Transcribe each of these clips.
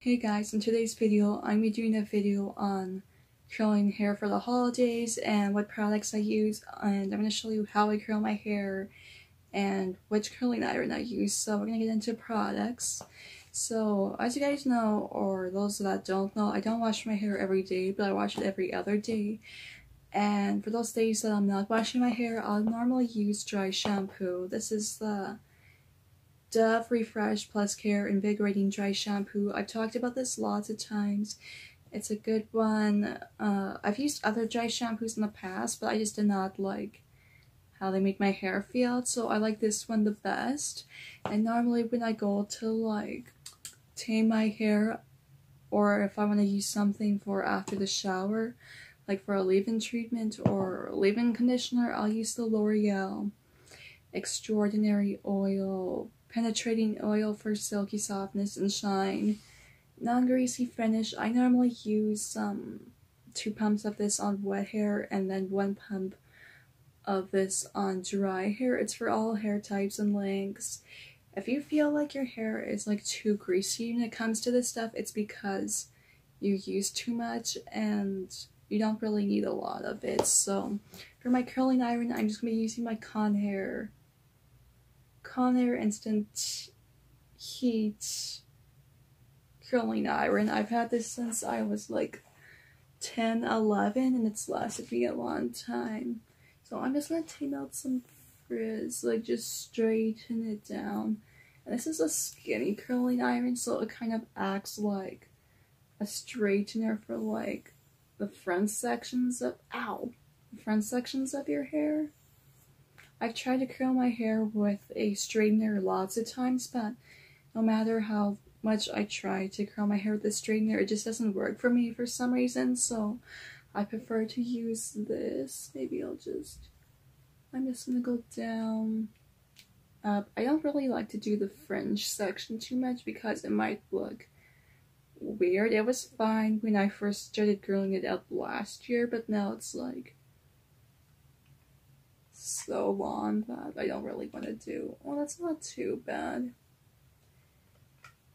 Hey guys, in today's video, I'm be doing a video on curling hair for the holidays and what products I use, and I'm going to show you how I curl my hair and which curling iron I use. So we're going to get into products. So as you guys know, or those that don't know, I don't wash my hair every day, but I wash it every other day. And for those days that I'm not washing my hair, I'll normally use dry shampoo. This is the Dove Refresh Plus Care Invigorating Dry Shampoo. I've talked about this lots of times. It's a good one. I've used other dry shampoos in the past, but I just did not like how they make my hair feel, so I like this one the best. And normally when I go to like tame my hair, or if I want to use something for after the shower, like for a leave-in treatment or leave-in conditioner, I'll use the L'Oreal Extraordinary Oil Penetrating Oil for silky softness and shine. Non-greasy finish. I normally use 2 pumps of this on wet hair and then 1 pump of this on dry hair. It's for all hair types and lengths. If you feel like your hair is like too greasy when it comes to this stuff, it's because you use too much and you don't really need a lot of it. So for my curling iron, I'm just going to be using my Conair Instant Heat curling iron. I've had this since I was like 10, 11, and it's lasted me a long time. So I'm just going to take out some frizz, like just straighten it down. And this is a skinny curling iron, so it kind of acts like a straightener for like the front sections of, the front sections of your hair. I've tried to curl my hair with a straightener lots of times, but no matter how much I try to curl my hair with a straightener, it just doesn't work for me for some reason, so I prefer to use this. I'm just gonna go down, up. I don't really like to do the fringe section too much because it might look weird. It was fine when I first started curling it out last year, but now it's like so long that I don't really want to do. Well, that's not too bad.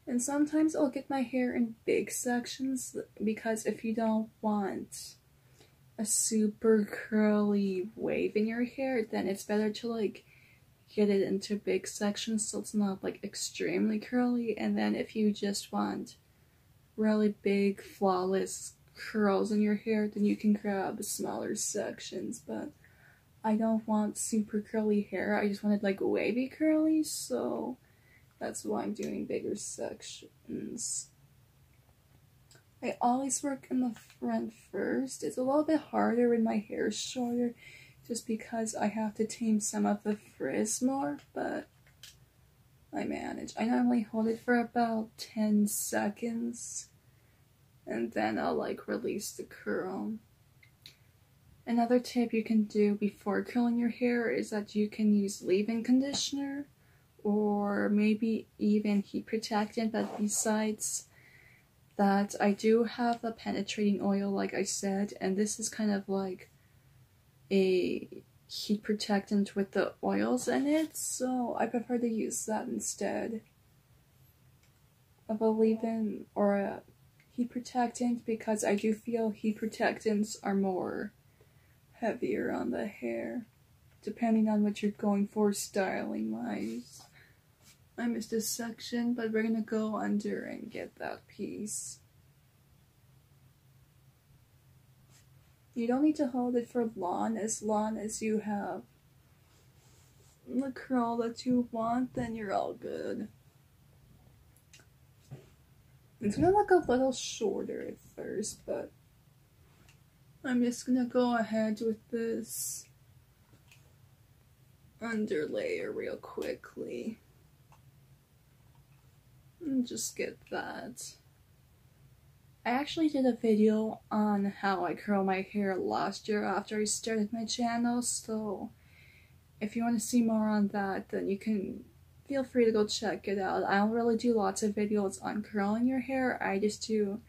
And sometimes I'll get my hair in big sections because if you don't want a super curly wave in your hair, then it's better to like get it into big sections so it's not like extremely curly. And then if you just want really big flawless curls in your hair, then you can grab smaller sections. But I don't want super curly hair, I just wanted like wavy curly, so that's why I'm doing bigger sections. I always work in the front first. It's a little bit harder when my hair is shorter just because I have to tame some of the frizz more, but I manage. I normally hold it for about 10 seconds and then I'll like release the curl. Another tip you can do before curling your hair is that you can use leave-in conditioner or maybe even heat protectant, but besides that, I do have a penetrating oil like I said, and this is kind of like a heat protectant with the oils in it, so I prefer to use that instead of a leave-in or a heat protectant because I do feel heat protectants are more heavier on the hair, depending on what you're going for styling wise. I missed this section, but we're gonna go under and get that piece. You don't need to hold it for long as you have the curl that you want, then you're all good. It's gonna look a little shorter at first, but I'm just gonna go ahead with this underlayer real quickly and just get that. I actually did a video on how I curl my hair last year after I started my channel, so if you want to see more on that, then you can feel free to go check it out. I don't really do lots of videos on curling your hair, I just do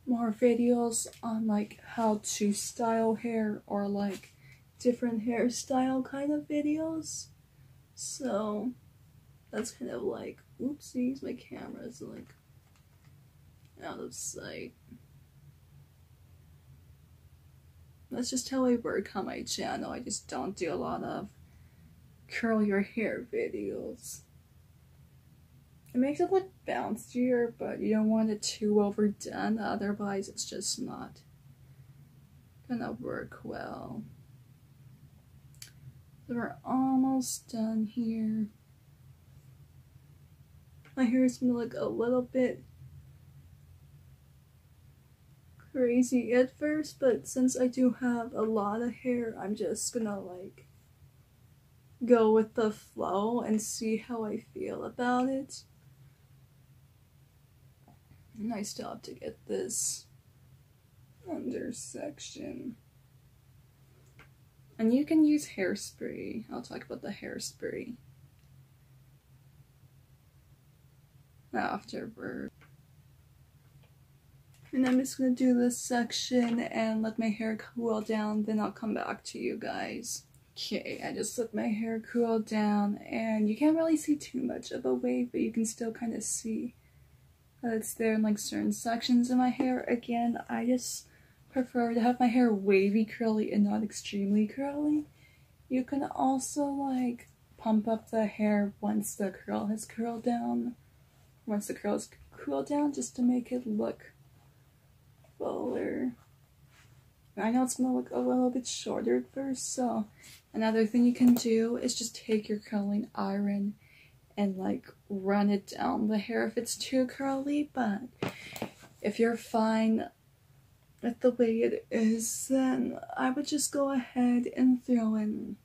more videos on like how to style hair or like different hairstyle kind of videos. So that's kind of like, oopsies, my camera's like out of sight. That's just how I work on my channel. I just don't do a lot of curl your hair videos. It makes it look bouncier, but you don't want it too overdone, otherwise it's just not gonna work well. So we're almost done here. My hair is gonna look a little bit crazy at first, but since I do have a lot of hair, I'm just gonna like go with the flow and see how I feel about it. And I still have to get this under section. And you can use hairspray. I'll talk about the hairspray afterward. And I'm just gonna do this section and let my hair cool down, then I'll come back to you guys. Okay, I just let my hair cool down, and you can't really see too much of a wave, but you can still kind of see that it's there in like certain sections of my hair. Again, I just prefer to have my hair wavy curly and not extremely curly. You can also like pump up the hair once the curl has curled down. Once the curls cool down, just to make it look fuller. I know it's gonna look a little bit shorter at first, so another thing you can do is just take your curling iron and like run it down the hair if it's too curly, but if you're fine with the way it is, then I would just go ahead and throw in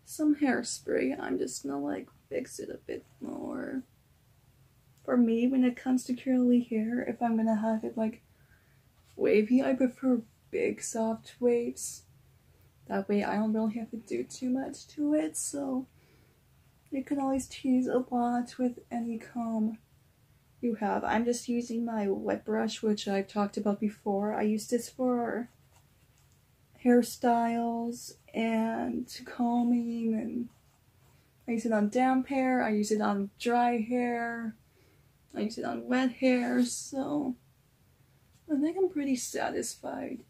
some hairspray. I'm just gonna like fix it a bit more. For me, when it comes to curly hair, if I'm gonna have it like wavy, I prefer big soft waves. That way I don't really have to do too much to it, so you can always tease a lot with any comb you have. I'm just using my wet brush, which I've talked about before. I use this for hairstyles and combing, and I use it on damp hair, I use it on dry hair, I use it on wet hair, so I think I'm pretty satisfied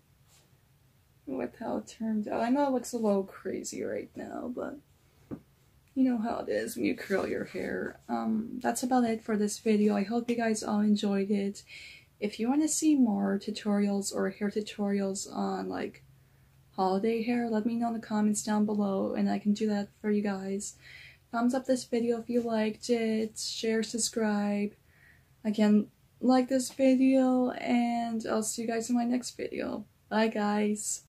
with how it turned out. I know it looks a little crazy right now, but you know how it is when you curl your hair. That's about it for this video. I hope you guys all enjoyed it. If you want to see more tutorials or hair tutorials on like holiday hair, let me know in the comments down below and I can do that for you guys. Thumbs up this video if you liked it, share, subscribe. Again, like this video, and I'll see you guys in my next video. Bye guys!